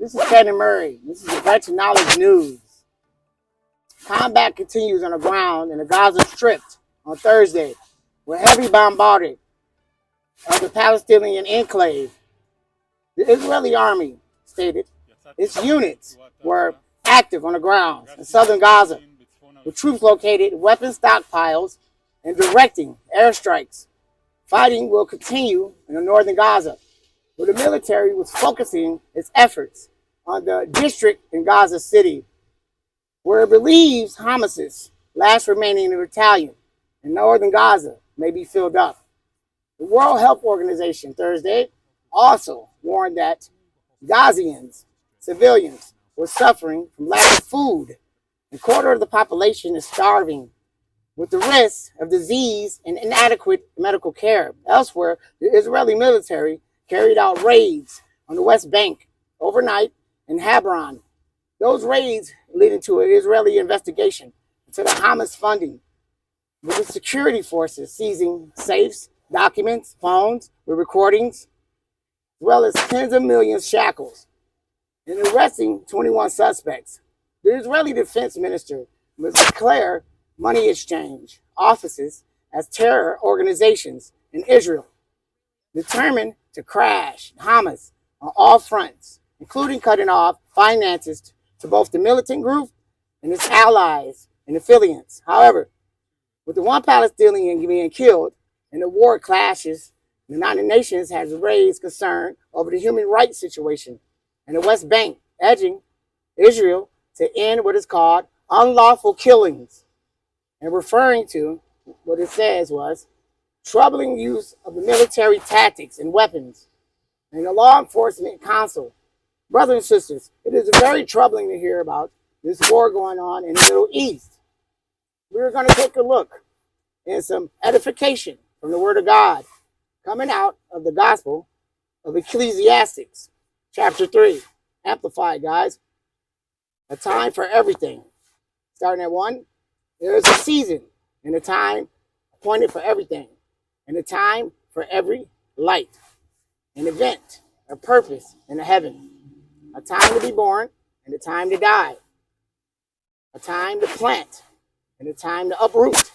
This is Ken and Murray. This is the Branch of Knowledge News. Combat continues on the ground in the Gaza Strip on Thursday, where heavy bombardment of the Palestinian enclave. The Israeli army stated its units were active on the ground in southern Gaza, with troops located weapon stockpiles and directing airstrikes. Fighting will continue in the northern Gaza, where the military was focusing its efforts on the district in Gaza City, where it believes Hamas's last remaining battalion in northern Gaza may be filled up. The World Health Organization Thursday also warned that Gazians, civilians, were suffering from lack of food. A quarter of the population is starving, with the risk of disease and inadequate medical care. Elsewhere, the Israeli military carried out raids on the West Bank overnight in Hebron. Those raids leading to an Israeli investigation into the Hamas funding, with the security forces seizing safes, documents, phones with recordings, as well as tens of millions shackles, and arresting 21 suspects. The Israeli defense minister must declare money exchange offices as terror organizations in Israel, determined to crash Hamas on all fronts, including cutting off finances to both the militant group and its allies and affiliates. However, with the one Palestinian being killed and the war clashes, the United Nations has raised concern over the human rights situation in the West Bank, urging Israel to end what is called unlawful killings, and referring to what it says was troubling use of the military tactics and weapons. And the Law Enforcement Council, brothers and sisters, it is very troubling to hear about this war going on in the Middle East. We're going to take a look and some edification from the Word of God coming out of the Gospel of Ecclesiastes, chapter 3. Amplified, guys. A time for everything. Starting at 1, there is a season and a time appointed for everything, and a time for every light, an event, a purpose in the heaven, a time to be born and a time to die, a time to plant and a time to uproot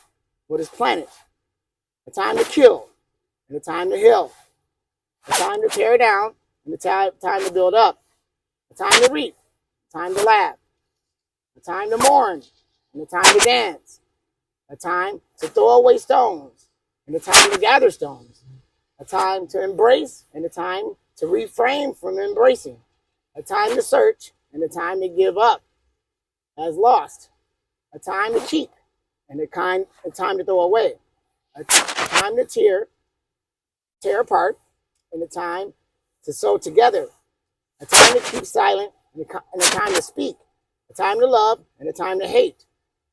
what is planted, a time to kill and a time to heal, a time to tear down and a time to build up, a time to reap, a time to laugh, a time to mourn and a time to dance, a time to throw away stones and a time to gather stones, a time to embrace and a time to refrain from embracing, a time to search and a time to give up as lost, a time to keep and a time to throw away, a time to tear apart and a time to sew together, a time to keep silent and a time to speak, a time to love and a time to hate,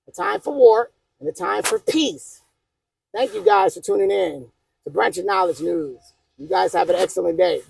a time for war and a time for peace. Thank you guys for tuning in to Branch of Knowledge News. You guys have an excellent day.